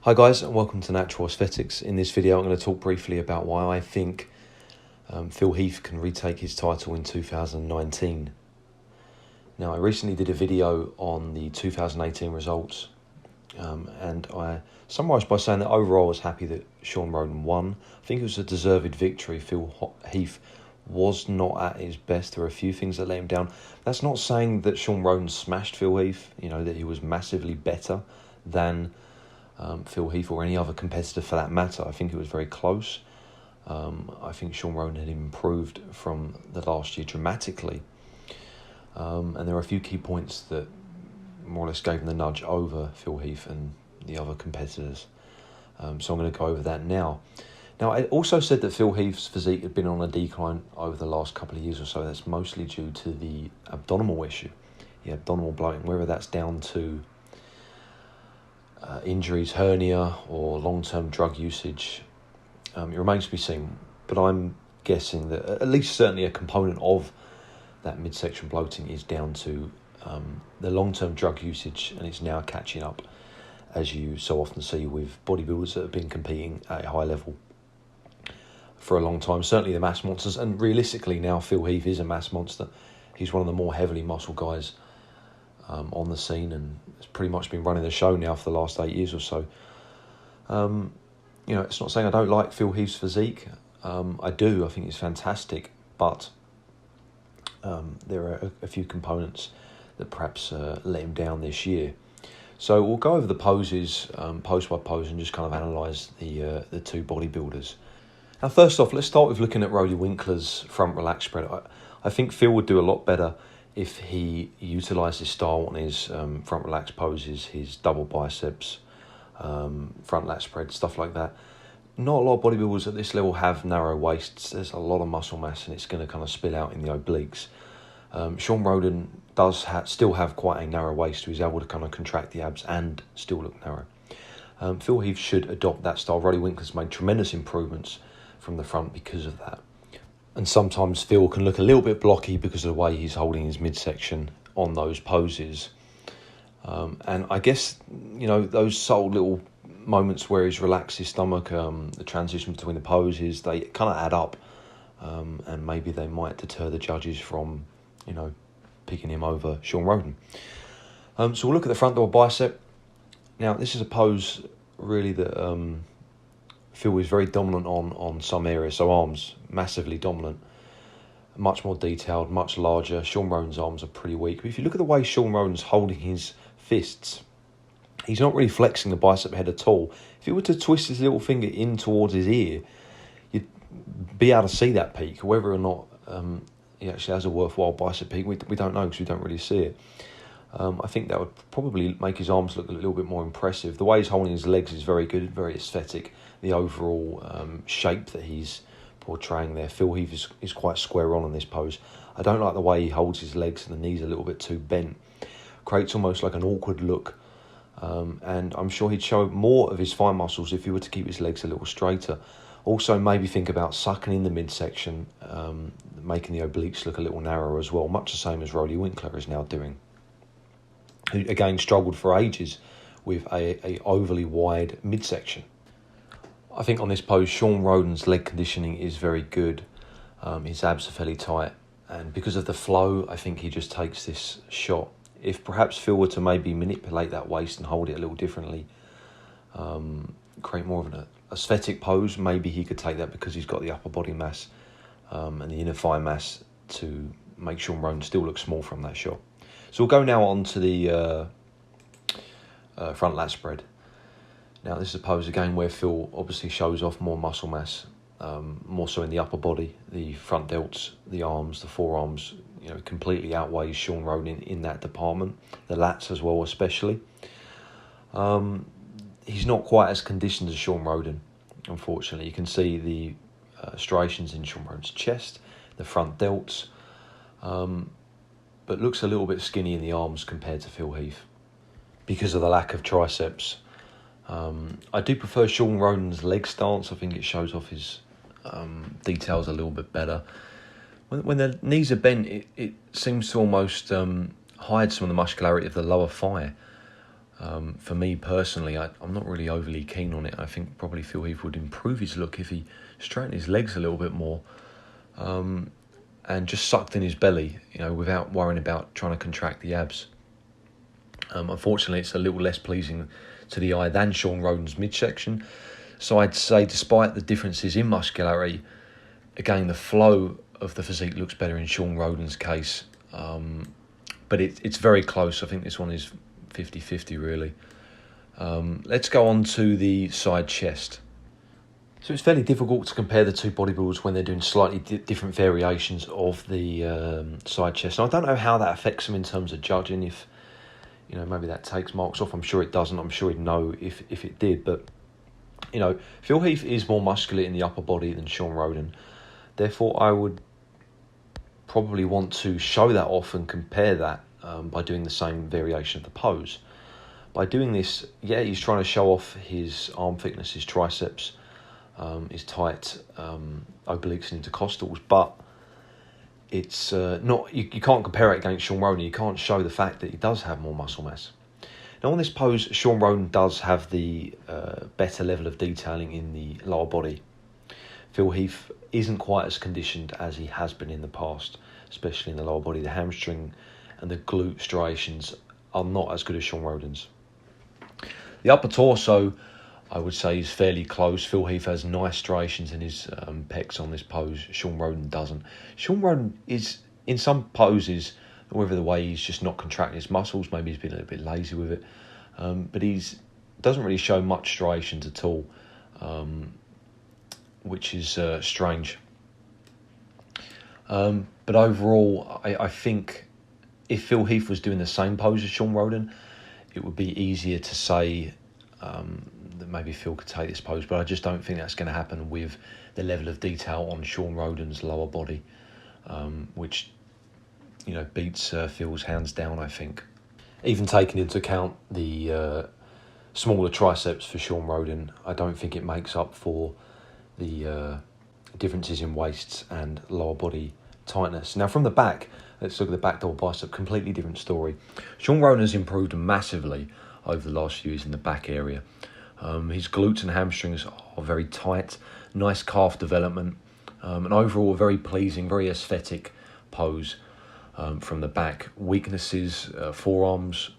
Hi guys, and welcome to Natural Aesthetics. In this video I'm going to talk briefly about why I think Phil Heath can retake his title in 2019. Now, I recently did a video on the 2018 results and I summarised by saying that overall I was happy that Shawn Rhoden won. I think it was a deserved victory. Phil Heath was not at his best. There were a few things that let him down. That's not saying that Shawn Rhoden smashed Phil Heath, that he was massively better than Phil Heath or any other competitor for that matter. I think it was very close. I think Shawn Rhoden had improved from the last year dramatically. And there are a few key points that more or less gave him the nudge over Phil Heath and the other competitors. So I'm going to go over that now. Now, I also said that Phil Heath's physique had been on a decline over the last couple of years or so. That's mostly due to the abdominal issue, the abdominal bloating, whether that's down to injuries, hernia, or long-term drug usage. It remains to be seen, but I'm guessing that at least certainly a component of that midsection bloating is down to the long-term drug usage, and it's now catching up, as you so often see with bodybuilders that have been competing at a high level for a long time, certainly the mass monsters, and realistically now Phil Heath is a mass monster. He's one of the more heavily muscled guys on the scene, and it's pretty much been running the show now for the last 8 years or so. It's not saying I don't like Phil Heath's physique. I do. I think it's fantastic, but there are a few components that perhaps let him down this year. So we'll go over the poses, pose by pose, and just kind of analyse the two bodybuilders. Now, first off, let's start with looking at Rody Winkler's front relax spread. I think Phil would do a lot better if he utilised his style on his front relax poses, his double biceps, front lat spread, stuff like that. Not a lot of bodybuilders at this level have narrow waists. There's a lot of muscle mass and it's going to kind of spill out in the obliques. Shawn Rhoden does still have quite a narrow waist, so he's able to kind of contract the abs and still look narrow. Phil Heath should adopt that style. Rody Winkler's made tremendous improvements from the front because of that. And sometimes Phil can look a little bit blocky because of the way he's holding his midsection on those poses. And I guess, those subtle little moments where he's relaxed his stomach, the transition between the poses, they kind of add up. And maybe they might deter the judges from, picking him over Shawn Rhoden. So we'll look at the front double bicep. Now, this is a pose really that Phil is very dominant on some areas. So arms, massively dominant, much more detailed, much larger. Shawn Rhoden's arms are pretty weak. But if you look at the way Shawn Rhoden's holding his fists, he's not really flexing the bicep head at all. If he were to twist his little finger in towards his ear, you'd be able to see that peak. Whether or not he actually has a worthwhile bicep peak, we don't know because we don't really see it. I think that would probably make his arms look a little bit more impressive. The way he's holding his legs is very good, very aesthetic. The overall shape that he's portraying there. Phil Heath is quite square on this pose. I don't like the way he holds his legs and the knees a little bit too bent. Creates almost like an awkward look. And I'm sure he'd show more of his fine muscles if he were to keep his legs a little straighter. Also, maybe think about sucking in the midsection, making the obliques look a little narrower as well, much the same as Rody Winkler is now doing, who again struggled for ages with a overly wide midsection. I think on this pose, Shawn Rhoden's leg conditioning is very good. His abs are fairly tight, and because of the flow, I think he just takes this shot. If perhaps Phil were to maybe manipulate that waist and hold it a little differently, create more of an aesthetic pose, maybe he could take that because he's got the upper body mass and the inner thigh mass to make Shawn Rhoden still look small from that shot. So we'll go now on to the front lat spread. Now, this is a pose again where Phil obviously shows off more muscle mass, more so in the upper body, the front delts, the arms, the forearms, completely outweighs Shawn Rhoden in that department. The lats as well, especially. He's not quite as conditioned as Shawn Rhoden, unfortunately. You can see the striations in Shawn Rhoden's chest, the front delts, but looks a little bit skinny in the arms compared to Phil Heath because of the lack of triceps. I do prefer Shawn Rhoden's leg stance. I think it shows off his details a little bit better. When the knees are bent, it seems to almost hide some of the muscularity of the lower thigh. For me personally, I'm not really overly keen on it. I think probably Phil Heath would improve his look if he straightened his legs a little bit more, and just sucked in his belly, without worrying about trying to contract the abs. Unfortunately, it's a little less pleasing to the eye than Shawn Rhoden's midsection. So I'd say, despite the differences in muscularity, again, the flow of the physique looks better in Shawn Rhoden's case. But it's very close. I think this one is 50-50 really. Let's go on to the side chest. So it's fairly difficult to compare the two bodybuilders when they're doing slightly different variations of the side chest. And I don't know how that affects them in terms of judging. If maybe that takes marks off. I'm sure it doesn't. I'm sure he'd know if it did. But Phil Heath is more muscular in the upper body than Shawn Rhoden. Therefore, I would probably want to show that off and compare that by doing the same variation of the pose. By doing this, he's trying to show off his arm thickness, his triceps, his tight obliques and intercostals, but it's not. You can't compare it against Shawn Rhoden. You can't show the fact that he does have more muscle mass. Now, on this pose, Shawn Rhoden does have the better level of detailing in the lower body. Phil Heath isn't quite as conditioned as he has been in the past, especially in the lower body. The hamstring and the glute striations are not as good as Shawn Rhoden's. The upper torso, I would say, is fairly close. Phil Heath has nice striations in his pecs on this pose. Shawn Rhoden doesn't. Shawn Rhoden is, in some poses, whether the way he's just not contracting his muscles, maybe he's been a little bit lazy with it, but doesn't really show much striations at all, which is strange. But overall, I think if Phil Heath was doing the same pose as Shawn Rhoden, it would be easier to say that maybe Phil could take this pose, but I just don't think that's going to happen with the level of detail on Shawn Rhoden's lower body, which beats Phil's hands down, I think. Even taking into account the smaller triceps for Shawn Rhoden, I don't think it makes up for the differences in waists and lower body tightness. Now, from the back, let's look at the back double bicep. Completely different story. Shawn Rhoden has improved massively over the last few years in the back area. His glutes and hamstrings are very tight, nice calf development, and overall a very pleasing, very aesthetic pose from the back. Weaknesses, forearms,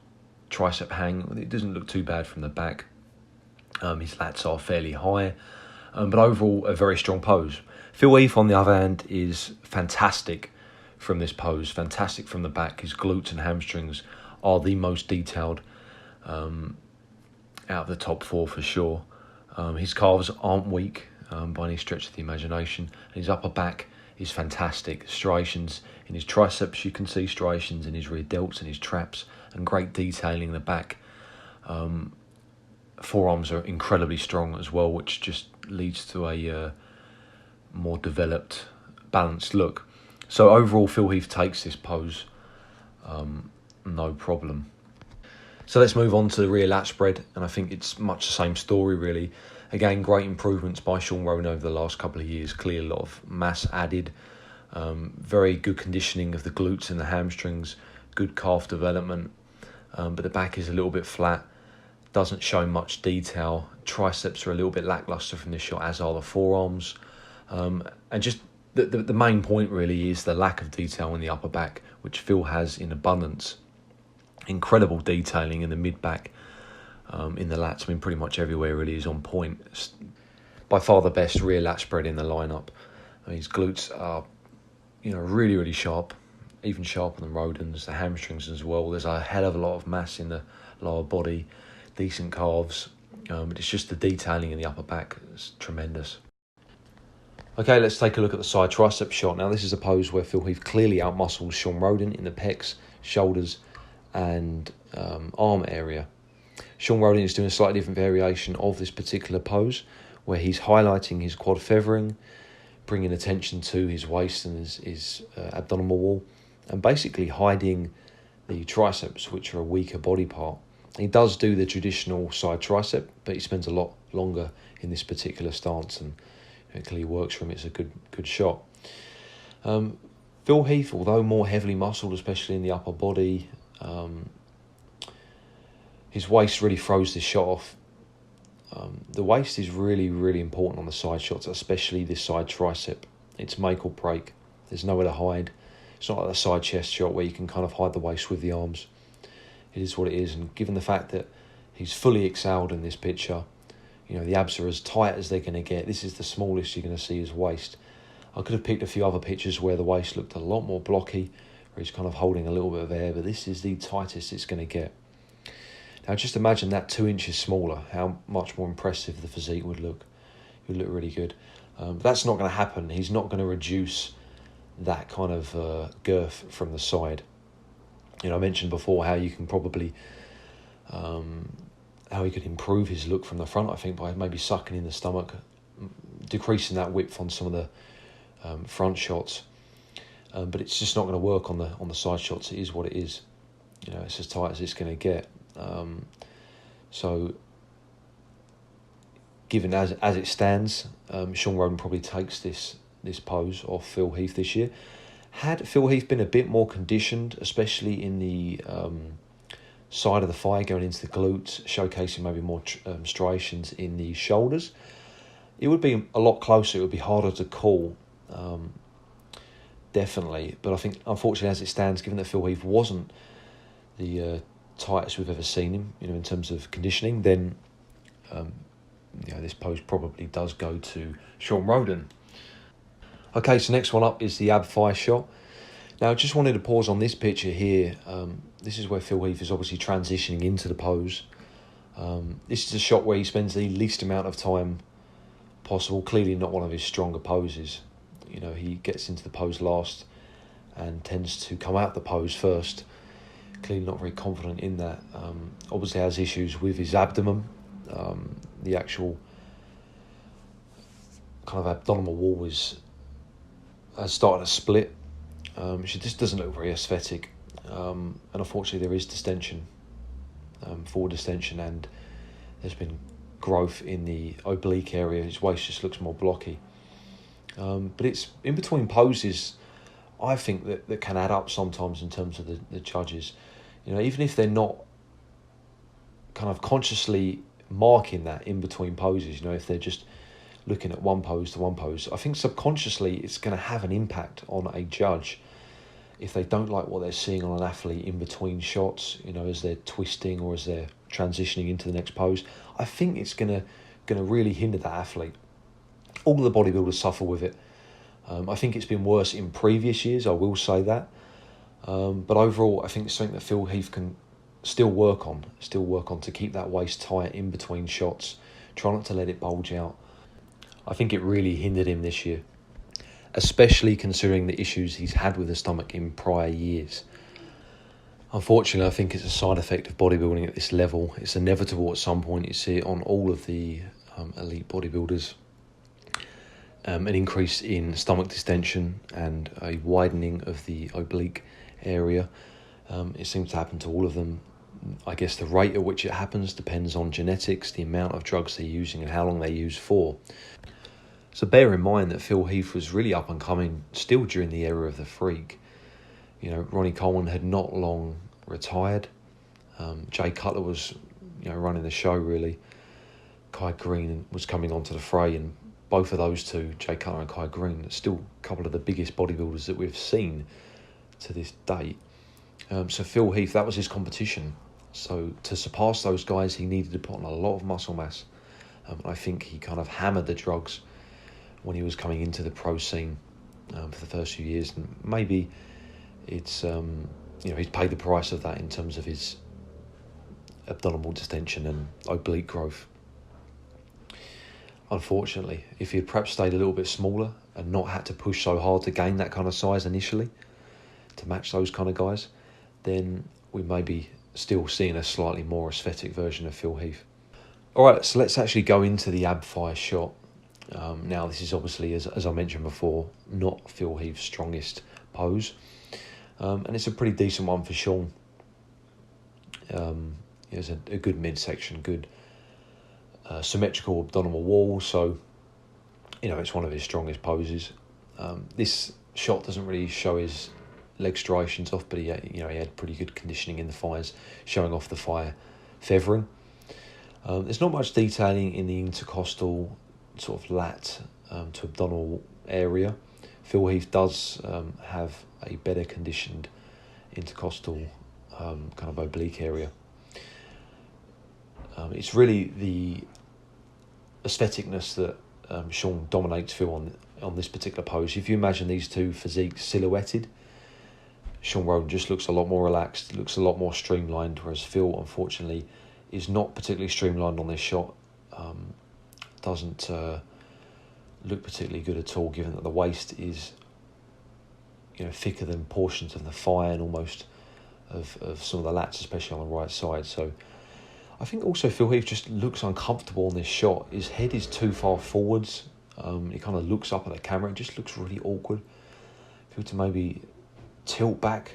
tricep hang, it doesn't look too bad from the back. His lats are fairly high, but overall a very strong pose. Phil Heath, on the other hand, is fantastic from this pose, fantastic from the back. His glutes and hamstrings are the most detailed out of the top four for sure. His calves aren't weak by any stretch of the imagination. And his upper back is fantastic. Striations in his triceps, you can see striations in his rear delts and his traps, and great detailing in the back. Forearms are incredibly strong as well, which just leads to a more developed, balanced look. So overall, Phil Heath takes this pose no problem. So let's move on to the rear lat spread, and I think it's much the same story really. Again, great improvements by Shawn Rhoden over the last couple of years. Clearly a lot of mass added, very good conditioning of the glutes and the hamstrings, good calf development, but the back is a little bit flat, doesn't show much detail. Triceps are a little bit lackluster from this shot, as are the forearms, and just the main point really is the lack of detail in the upper back, which Phil has in abundance. Incredible detailing in the mid-back, in the lats. I mean, pretty much everywhere really is on point. It's by far the best rear lat spread in the lineup. I mean, his glutes are, really, really sharp, even sharper than Rhoden's. The hamstrings as well. There's a hell of a lot of mass in the lower body, decent calves, but it's just the detailing in the upper back is tremendous. Okay, let's take a look at the side tricep shot. Now, this is a pose where Phil Heath clearly outmuscles Shawn Rhoden in the pecs, shoulders, and arm area. Shawn Rhoden is doing a slightly different variation of this particular pose, where he's highlighting his quad feathering, bringing attention to his waist and his abdominal wall, and basically hiding the triceps, which are a weaker body part. He does do the traditional side tricep, but he spends a lot longer in this particular stance, and it clearly works for him. It's a good shot. Phil Heath, although more heavily muscled, especially in the upper body, his waist really throws this shot off. The waist is really, really important on the side shots, especially this side tricep. It's make or break. There's nowhere to hide. It's not like the side chest shot where you can kind of hide the waist with the arms. It is what it is, and given the fact that he's fully exhaled in this picture, you know, the abs are as tight as they're going to get. This is the smallest you're going to see his waist. I could have picked a few other pictures where the waist looked a lot more blocky, where he's kind of holding a little bit of air, but this is the tightest it's going to get. Now just imagine that 2 inches smaller, how much more impressive the physique would look. It would look really good. But that's not going to happen. He's not going to reduce that kind of girth from the side. You know, I mentioned before how you can probably, how he could improve his look from the front, I think, by maybe sucking in the stomach, decreasing that width on some of the front shots. But it's just not going to work on the side shots. It is what it is. You know, it's as tight as it's going to get. So given as it stands, Shawn Rhoden probably takes this pose off Phil Heath this year. Had Phil Heath been a bit more conditioned, especially in the side of the thigh going into the glutes, showcasing maybe more striations in the shoulders, it would be a lot closer. It would be harder to call, definitely. But I think, unfortunately, as it stands, given that Phil Heath wasn't the tightest we've ever seen him, you know, in terms of conditioning, then you know, this pose probably does go to Shawn Rhoden. Okay, so next one up is the ab thigh shot. Now, I just wanted to pause on this picture here. This is where Phil Heath is obviously transitioning into the pose. This is a shot where he spends the least amount of time possible. Clearly not one of his stronger poses. You know, he gets into the pose last and tends to come out the pose first. Clearly not very confident in that. Obviously has issues with his abdomen. The actual kind of abdominal wall has started to split. She just doesn't look very aesthetic. And unfortunately there is distension, forward distension, and there's been growth in the oblique area. His waist just looks more blocky. But it's in between poses, I think, that can add up sometimes in terms of the judges. You know, even if they're not kind of consciously marking that in between poses, you know, if they're just looking at one pose to one pose, I think subconsciously it's going to have an impact on a judge if they don't like what they're seeing on an athlete in between shots, you know, as they're twisting or as they're transitioning into the next pose. I think it's going to really hinder that athlete. All the bodybuilders suffer with it. I think it's been worse in previous years, I will say that. But overall, I think it's something that Phil Heath can still work on to keep that waist tight in between shots. Try not to let it bulge out. I think it really hindered him this year, especially considering the issues he's had with the stomach in prior years. Unfortunately, I think it's a side effect of bodybuilding at this level. It's inevitable at some point. You see it on all of the elite bodybuilders. An increase in stomach distension and a widening of the oblique area. It seems to happen to all of them. I guess the rate at which it happens depends on genetics, the amount of drugs they're using and how long they use for. So bear in mind that Phil Heath was really up and coming still during the era of the Freak. You know, Ronnie Coleman had not long retired. Jay Cutler was, you know, running the show really. Kai Green was coming onto the fray, and both of those two, Jay Cutler and Kai Green, are still a couple of the biggest bodybuilders that we've seen to this date. So Phil Heath, that was his competition. So to surpass those guys, he needed to put on a lot of muscle mass. I think he kind of hammered the drugs when he was coming into the pro scene for the first few years, and maybe it's you know, he's paid the price of that in terms of his abdominal distension and oblique growth. Unfortunately, if he had perhaps stayed a little bit smaller and not had to push so hard to gain that kind of size initially to match those kind of guys, then we may be still seeing a slightly more aesthetic version of Phil Heath. All right, so let's actually go into the ab thigh shot. Now, this is obviously, as I mentioned before, not Phil Heath's strongest pose. And it's a pretty decent one for Shawn. It's a good midsection, good symmetrical abdominal wall. So, you know, it's one of his strongest poses. This shot doesn't really show his leg striations off, but he had pretty good conditioning in the thighs, showing off the thigh feathering. There's not much detailing in the intercostal sort of lat to abdominal area. Phil Heath does have a better conditioned intercostal kind of oblique area. It's really the aestheticness that Shawn dominates Phil on this particular pose. If you imagine these two physiques silhouetted, Shawn Rhoden just looks a lot more relaxed, looks a lot more streamlined, whereas Phil, unfortunately, is not particularly streamlined on this shot. Doesn't look particularly good at all, given that the waist is, thicker than portions of the thigh and almost of some of the lats, especially on the right side. So I think also Phil Heath just looks uncomfortable on this shot. His head is too far forwards. He kind of looks up at the camera. It just looks really awkward. If he were to maybe tilt back,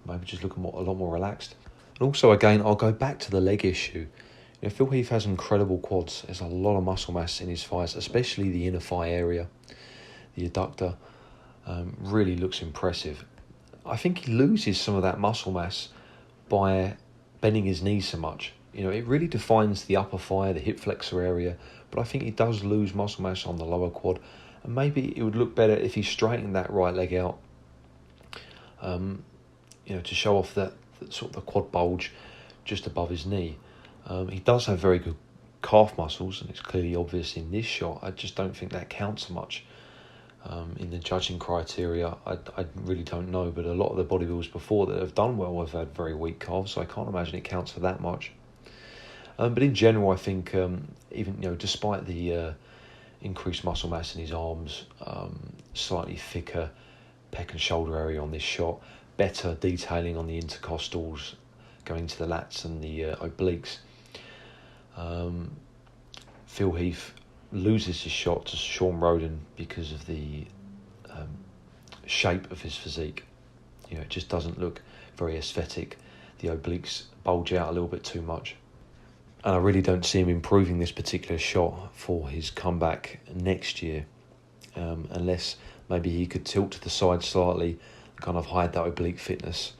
maybe just look a lot more relaxed. And also, again, I'll go back to the leg issue. Phil Heath has incredible quads. There's a lot of muscle mass in his thighs, especially the inner thigh area. The adductor really looks impressive. I think he loses some of that muscle mass by bending his knees so much. It really defines the upper thigh, the hip flexor area, but I think he does lose muscle mass on the lower quad. And maybe it would look better if he straightened that right leg out, to show off that sort of the quad bulge just above his knee. He does have very good calf muscles, and it's clearly obvious in this shot. I just don't think that counts so much in the judging criteria. I really don't know, but a lot of the bodybuilders before that have done well have had very weak calves, so I can't imagine it counts for that much. But in general, I think even despite the increased muscle mass in his arms, slightly thicker pec and shoulder area on this shot, better detailing on the intercostals going to the lats and the obliques, Phil Heath loses his shot to Shawn Rhoden because of the shape of his physique. It just doesn't look very aesthetic. The obliques bulge out a little bit too much. And I really don't see him improving this particular shot for his comeback next year, unless maybe he could tilt to the side slightly, kind of hide that oblique fitness.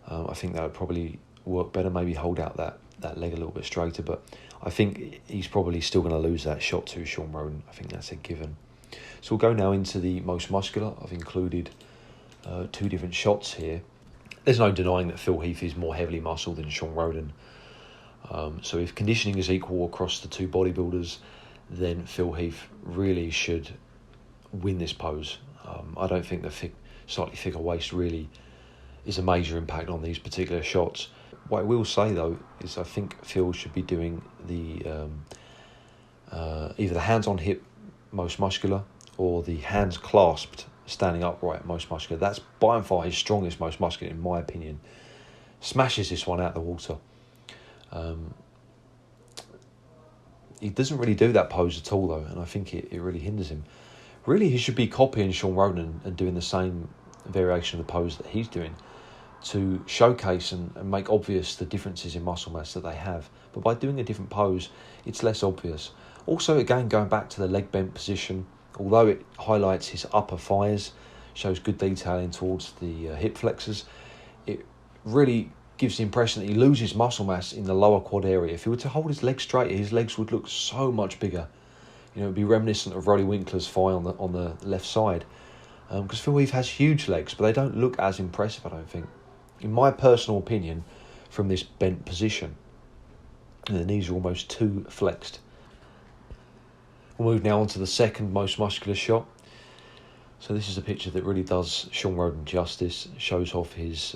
I think that would probably work better, maybe hold out that leg a little bit straighter, but I think he's probably still going to lose that shot to Shawn Rhoden. I think that's a given. So we'll go now into the most muscular. I've included two different shots here. There's no denying that Phil Heath is more heavily muscled than Shawn Rhoden. So if conditioning is equal across the two bodybuilders, then Phil Heath really should win this pose. I don't think the slightly thicker waist really is a major impact on these particular shots. What I will say though is I think Phil should be doing the either the hands on hip most muscular or the hands clasped standing upright most muscular. That's by and far his strongest most muscular in my opinion. Smashes this one out the water. He doesn't really do that pose at all though, and I think it really hinders him. Really, he should be copying Shawn Rhoden and doing the same variation of the pose that he's doing to showcase and make obvious the differences in muscle mass that they have. But by doing a different pose, it's less obvious. Also, again, going back to the leg bent position, although it highlights his upper thighs, shows good detailing towards the hip flexors, it really gives the impression that he loses muscle mass in the lower quad area. If he were to hold his legs straight, his legs would look so much bigger. It would be reminiscent of Roddy Winkler's thigh on the left side. Because Phil Heath has huge legs, but they don't look as impressive, I don't think. In my personal opinion, from this bent position, the knees are almost too flexed. We'll move now on to the second most muscular shot. So this is a picture that really does Shawn Rhoden justice. Shows off his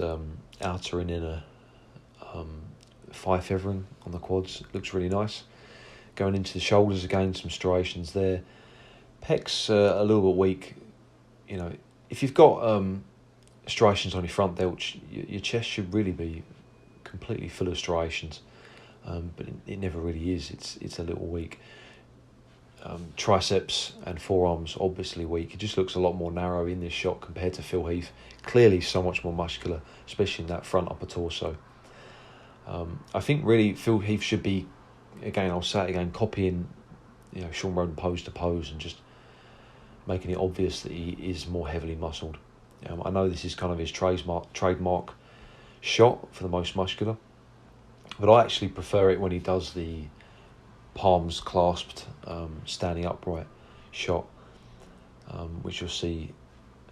outer and inner thigh feathering on the quads. It looks really nice. Going into the shoulders again, some striations there. Pecs a little bit weak. If you've got striations on your front delts, your chest should really be completely full of striations, but it never really is. It's a little weak. Triceps and forearms obviously weak. It just looks a lot more narrow in this shot compared to Phil Heath. Clearly so much more muscular, especially in that front upper torso. I think really Phil Heath should be, again, I'll say it again, copying Shawn Rhoden pose to pose and just making it obvious that he is more heavily muscled. I know this is kind of his trademark shot for the most muscular. But I actually prefer it when he does the palms clasped, standing upright shot, which you'll see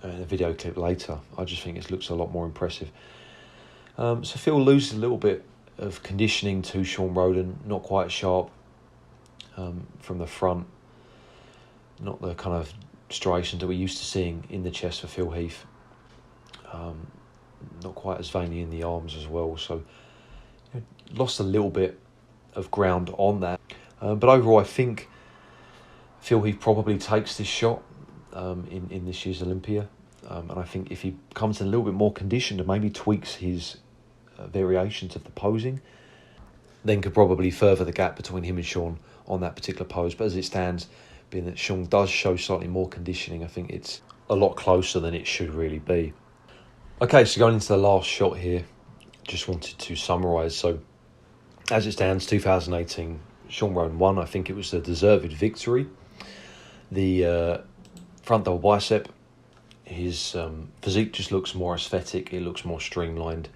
in a video clip later. I just think it looks a lot more impressive. So Phil loses a little bit of conditioning to Shawn Rhoden, not quite sharp from the front, not the kind of striations that we're used to seeing in the chest for Phil Heath. Not quite as veiny in the arms as well, so lost a little bit of ground on that. But overall, I think Phil Heath probably takes this shot in this year's Olympia. And I think if he comes in a little bit more conditioned and maybe tweaks his variations of the posing, then could probably further the gap between him and Shawn on that particular pose. But as it stands, being that Shawn does show slightly more conditioning, I think it's a lot closer than it should really be. Okay, so going into the last shot here, just wanted to summarise. So as it stands, 2018, Shawn Rhoden won. I think it was a deserved victory. The front double bicep, his physique just looks more aesthetic. It looks more streamlined,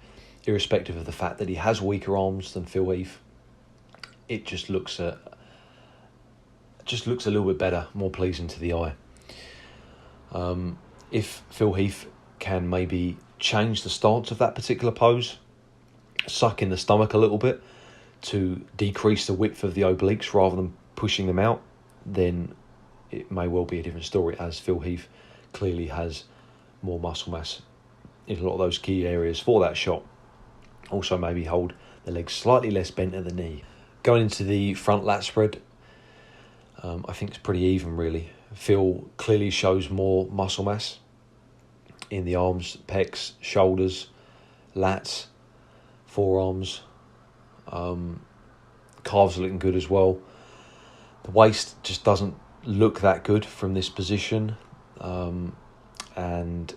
irrespective of the fact that he has weaker arms than Phil Heath. It just looks a little bit better, more pleasing to the eye. If Phil Heath can maybe change the stance of that particular pose, suck in the stomach a little bit to decrease the width of the obliques rather than pushing them out, then it may well be a different story, as Phil Heath clearly has more muscle mass in a lot of those key areas for that shot. Also maybe hold the legs slightly less bent at the knee. Going into the front lat spread, I think it's pretty even really. Phil clearly shows more muscle mass in the arms, pecs, shoulders, lats, forearms. Calves are looking good as well. The waist just doesn't look that good from this position, and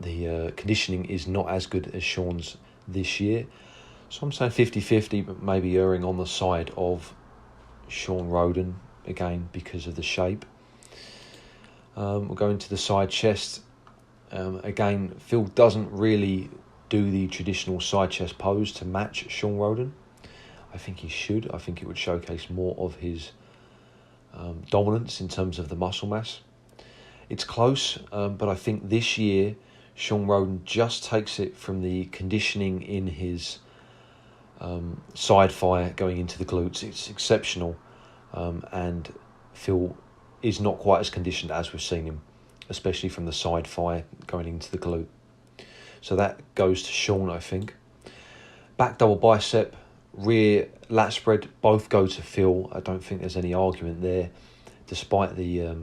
the conditioning is not as good as Shawn's this year. So I'm saying 50-50, but maybe erring on the side of Shawn Rhoden, again, because of the shape. We'll go into the side chest. Again, Phil doesn't really do the traditional side chest pose to match Shawn Rhoden. I think he should. I think it would showcase more of his dominance in terms of the muscle mass. It's close, but I think this year Shawn Rhoden just takes it from the conditioning in his side fire going into the glutes. It's exceptional, and Phil is not quite as conditioned as we've seen him, especially from the side fire going into the glute. So that goes to Shawn, I think. Back double bicep, rear lat spread, both go to Phil. I don't think there's any argument there, despite the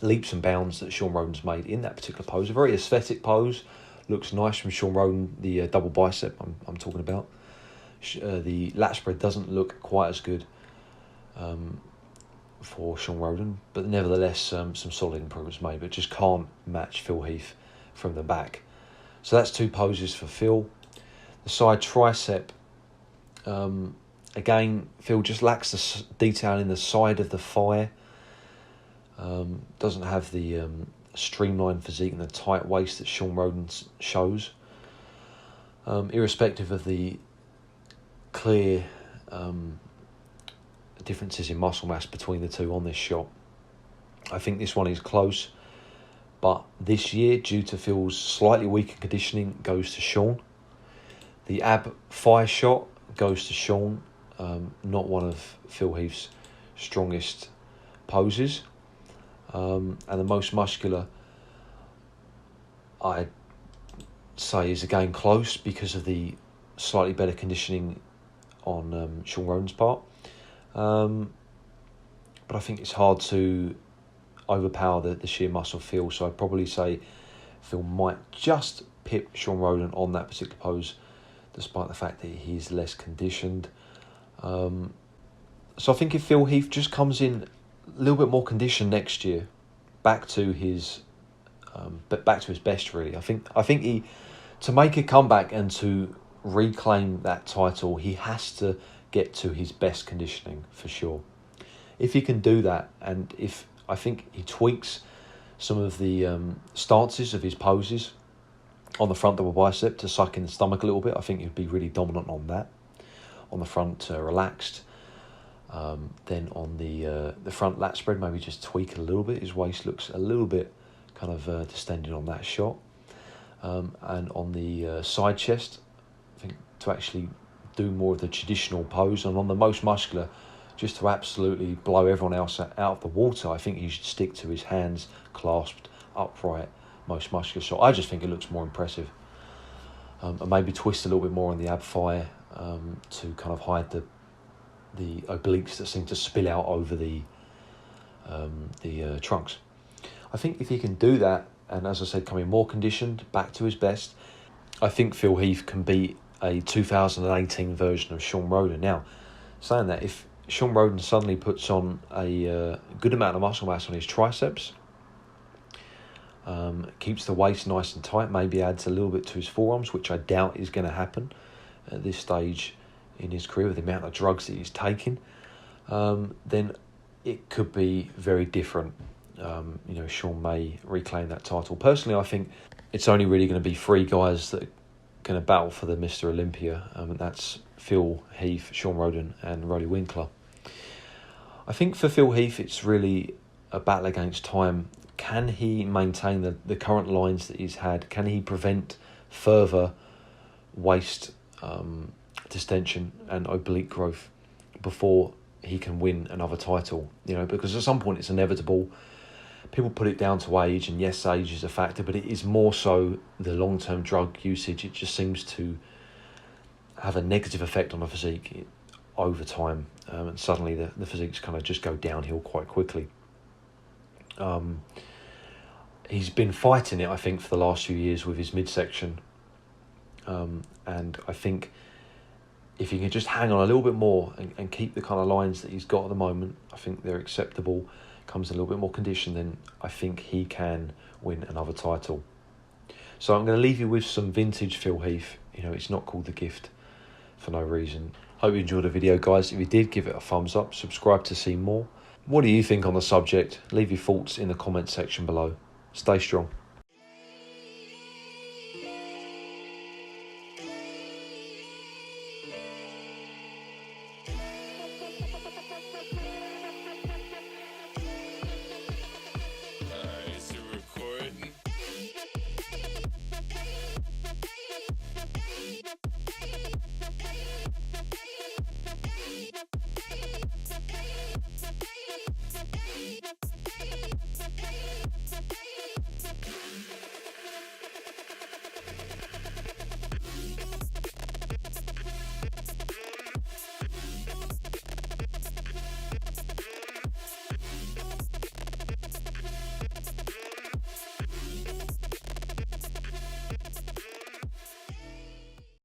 leaps and bounds that Shawn Rhoden's made in that particular pose. A very aesthetic pose. Looks nice from Shawn Rhoden, the double bicep I'm talking about. The lat spread doesn't look quite as good for Shawn Rhoden, but nevertheless some solid improvements made, but just can't match Phil Heath from the back. So that's two poses for Phil. The side tricep, again, Phil just lacks the detail in the side of the thigh. Doesn't have the streamlined physique and the tight waist that Shawn Rhoden shows. Irrespective of the clear differences in muscle mass between the two on this shot, I think this one is close. But this year, due to Phil's slightly weaker conditioning, goes to Shawn. The ab thigh shot goes to Shawn. Not one of Phil Heath's strongest poses. And the most muscular, I'd say, is again close because of the slightly better conditioning on Shawn Rhoden's part. But I think it's hard to overpower the sheer muscle Phil, so I'd probably say Phil might just pip Shawn Rhoden on that particular pose, despite the fact that he's less conditioned. So I think if Phil Heath just comes in a little bit more conditioned next year, back to his best really. I think he, to make a comeback and to reclaim that title, he has to get to his best conditioning for sure. If he can do that, and if I think he tweaks some of the stances of his poses on the front double bicep to suck in the stomach a little bit, I think he'd be really dominant on that. on the front relaxed. Then on the front lat spread, maybe just tweak it a little bit. His waist looks a little bit kind of distended on that shot. And on the side chest, I think to actually do more of the traditional pose. And on the most muscular, just to absolutely blow everyone else out of the water, I think he should stick to his hands clasped upright, most muscular shot. I just think it looks more impressive. And maybe twist a little bit more on the ab thigh to kind of hide the obliques that seem to spill out over the trunks. I think if he can do that, and as I said, coming more conditioned, back to his best, I think Phil Heath can be a 2018 version of Shawn Rhoden. Now, saying that, if Shawn Rhoden suddenly puts on a good amount of muscle mass on his triceps, keeps the waist nice and tight, maybe adds a little bit to his forearms, which I doubt is going to happen at this stage in his career with the amount of drugs that he's taking, then it could be very different. Shawn may reclaim that title. Personally, I think it's only really going to be 3 guys that are going to battle for the Mr. Olympia, and that's Phil Heath, Shawn Rhoden and Rolly Winkler. I think for Phil Heath, it's really a battle against time. Can he maintain the current lines that he's had? Can he prevent further waist distension and oblique growth before he can win another title? Because at some point it's inevitable. People put it down to age, and yes, age is a factor, but it is more so the long-term drug usage. It just seems to have a negative effect on the physique over time, and suddenly the physiques kind of just go downhill quite quickly. He's been fighting it, I think, for the last few years with his midsection, and I think if he can just hang on a little bit more and keep the kind of lines that he's got at the moment, I think they're acceptable, comes a little bit more condition, then I think he can win another title. So I'm going to leave you with some vintage Phil Heath. It's not called The Gift for no reason. Hope you enjoyed the video, guys. If you did, give it a thumbs up, subscribe to see more. What do you think on the subject? Leave your thoughts in the comment section below. Stay strong.